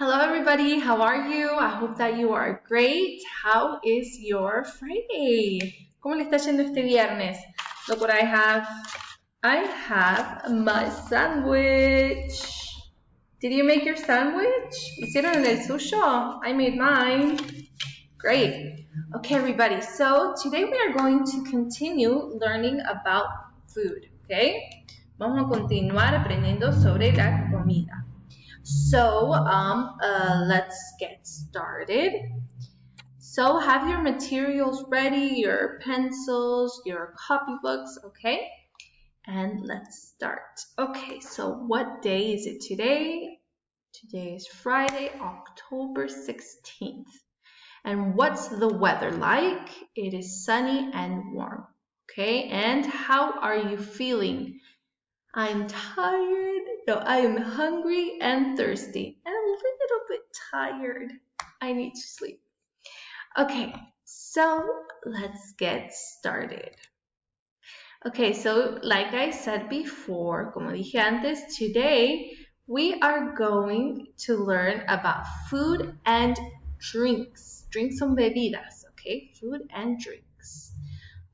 Hello everybody, how are you? I hope that you are great. How is your Friday? ¿Cómo le está yendo este viernes? Look what I have. I have my sandwich. Did you make your sandwich? ¿Hicieron el suyo? I made mine. Great. Okay everybody, so today we are going to continue learning about food, okay? Vamos a continuar aprendiendo sobre la comida. So let's get started. So have your materials ready, your pencils, your copybooks, okay? And let's start. Okay, so what day is it today? Today is Friday, October 16th. And what's the weather like? It is sunny and warm, okay? And how are you feeling? I'm tired, no, I am hungry and thirsty and a little bit tired. I need to sleep. Okay, so let's get started. Okay, so like I said before, como dije antes, today we are going to learn about food and drinks. Drinks son bebidas, okay? Food and drinks.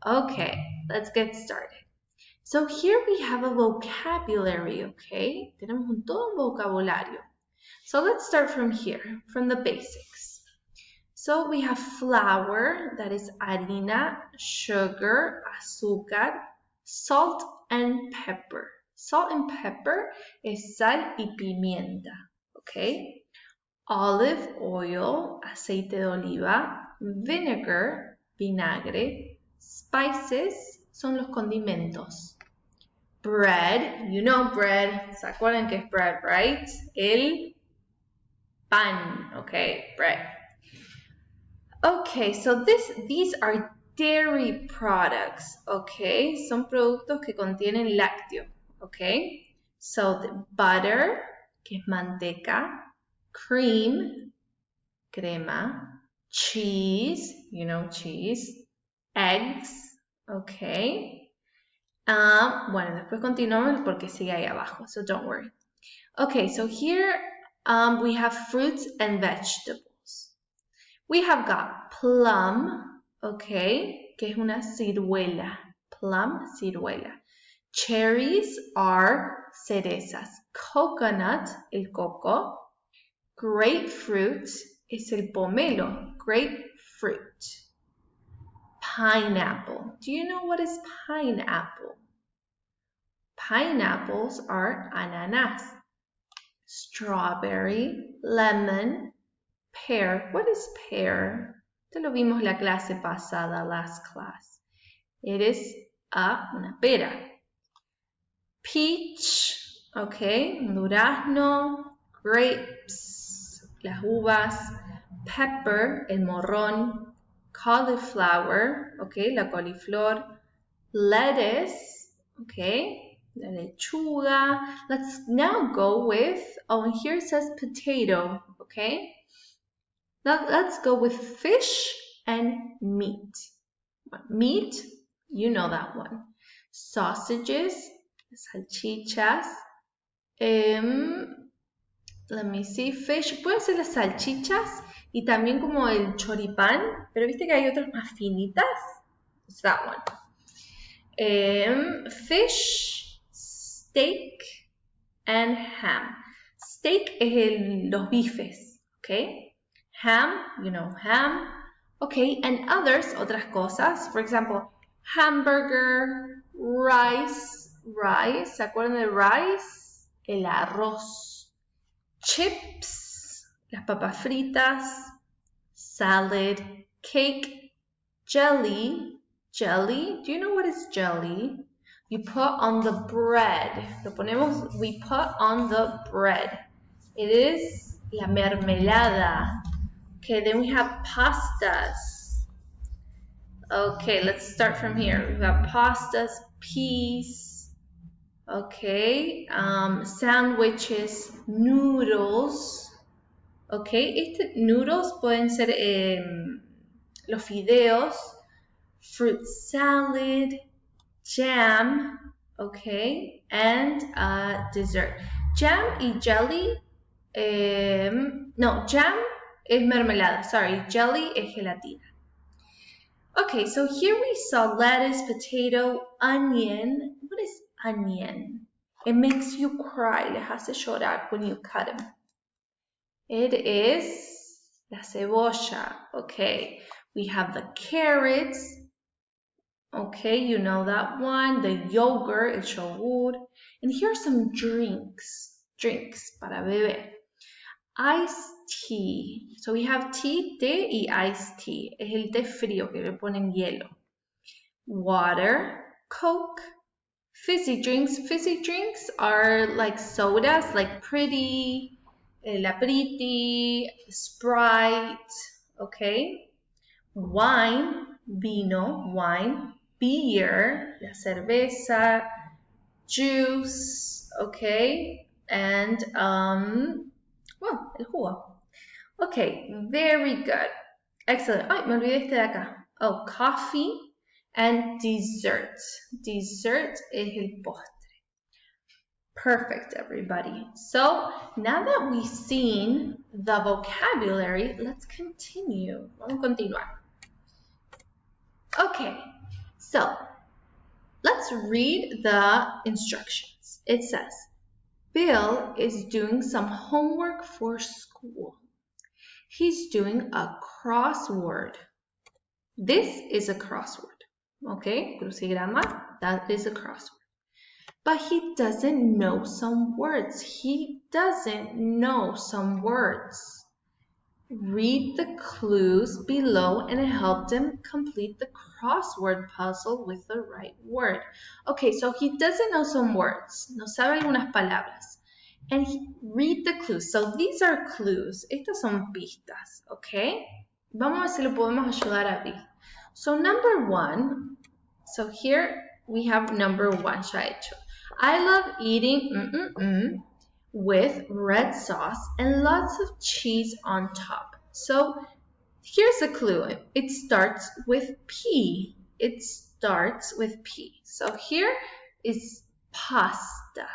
Okay, let's get started. So here we have a vocabulary, okay? Tenemos todo un vocabulario. So let's start from here, from the basics. So we have flour, that is harina, sugar, azúcar, salt and pepper. Salt and pepper es sal y pimienta, okay? Olive oil, aceite de oliva, vinegar, vinagre, spices son los condimentos. Bread, you know bread, ¿se acuerdan que es bread, right? El pan, okay, bread. Okay, so these are dairy products, okay? Son productos que contienen lácteo, okay? So the butter, que es manteca, cream, crema, cheese, you know cheese, eggs, okay? Bueno, después continuamos porque sigue ahí abajo, so don't worry. Okay, so here we have fruits and vegetables. We have got plum, okay, que es una ciruela. Plum, ciruela. Cherries are cerezas. Coconut, el coco. Grapefruit es el pomelo. Grapefruit. Pineapple. Do you know what is pineapple? Pineapples are ananas. Strawberry, lemon, pear. What is pear? Te lo vimos la clase pasada, last class. It is una pera. Peach, okay, durazno, grapes, las uvas, pepper, el morrón, cauliflower, okay, la coliflor, lettuce, okay, la lechuga. Let's now go with, and here it says potato, okay. Now let's go with fish and meat. Meat, you know that one. Sausages, salchichas. Let me see, fish, pueden ser las salchichas y también como el choripán, pero viste que hay otras más finitas. It's that one. Fish, steak, and ham. Steak es los bifes, okay? Ham, you know ham. Okay, and others, otras cosas. For example, hamburger, rice, ¿se acuerdan de rice? El arroz. Chips, las papas fritas. Salad, cake, jelly. Jelly, do you know what is jelly? You put on the bread. We put on the bread. It is la mermelada. Okay, then we have pastas. Okay, let's start from here. We have pastas, peas. Okay, sandwiches, noodles. Okay, noodles pueden ser los fideos. Fruit salad, jam, okay, and dessert. Jam y jelly No, jam es mermelada. Sorry, jelly es gelatina. Okay, so here we saw lettuce, potato, onion. What is onion? It makes you cry. Le hace llorar when you cut them. It is la cebolla. Okay, we have the carrots. Okay, you know that one. The yogurt, el yogur. And here are some drinks. Drinks para beber. Iced tea. So we have tea, té y iced tea. Es el té frío que le ponen hielo. Water, Coke, fizzy drinks. Fizzy drinks are like sodas, like Pretty, La Pretty, Sprite, okay? Wine, vino, wine. Beer, la cerveza. Juice, okay? And, well, el jugo. Okay, very good. Excellent. Ay, me olvidé este de acá. Oh, coffee and dessert. Dessert es el postre. Perfect, everybody. So now that we've seen the vocabulary, let's continue. Vamos a continuar. Okay, so let's read the instructions. It says, Bill is doing some homework for school. He's doing a crossword. This is a crossword. Okay, crucigrama, that is a crossword. But he doesn't know some words. He doesn't know some words. Read the clues below and help them complete the crossword puzzle with the right word. Okay, so he doesn't know some words. No sabe algunas palabras. And read the clues. So these are clues. Estas son pistas, okay? Vamos a ver si lo podemos ayudar a abrir. So number one, so here we have number one, ya hecho. I love eating with red sauce and lots of cheese on top. So here's a clue. It starts with P. It starts with P. So here is pasta,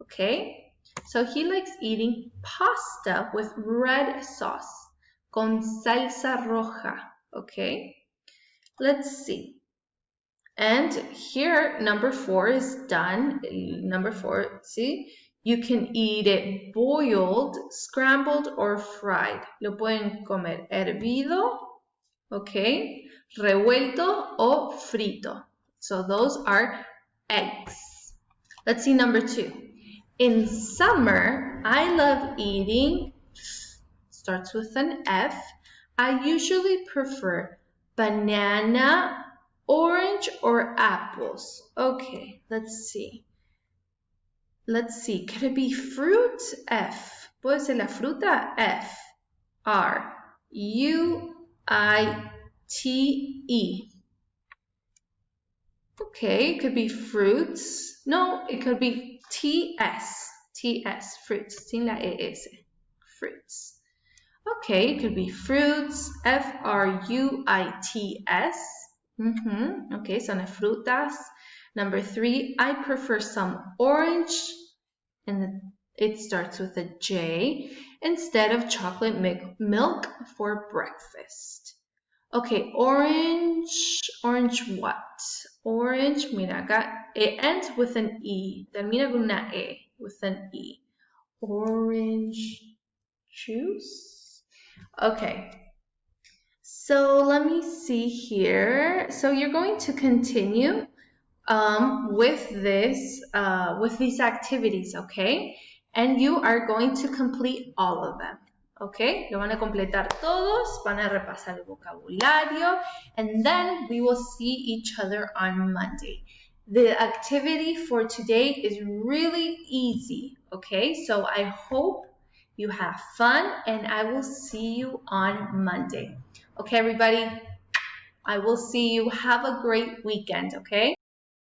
okay? So he likes eating pasta with red sauce, con salsa roja, okay? Let's see. And here, number 4 is done. Number 4, see? You can eat it boiled, scrambled, or fried. Lo pueden comer hervido, okay? Revuelto o frito. So those are eggs. Let's see number 2. In summer, I love eating, starts with an F. I usually prefer banana, orange, or apples. Okay, let's see. Let's see, could it be fruit? F. ¿Puede ser la fruta? F. R. U. I. T. E. Okay, it could be fruits. No, it could be T-S. T-S, fruits. Sin la E-S. Fruits. Okay, it could be fruits. F-R-U-I-T-S. Okay, son frutas. Number 3, I prefer some orange, and it starts with a J, instead of chocolate milk for breakfast. Okay, orange what? Orange, mira acá, it ends with an E, termina con una E, with an E. Orange juice? Okay. So let me see here. So you're going to continue with these activities, okay? And you are going to complete all of them, okay? Lo van a completar todos, van a repasar el vocabulario, and then we will see each other on Monday. The activity for today is really easy, okay? So I hope you have fun, and I will see you on Monday. Okay, everybody, I will see you. Have a great weekend, okay?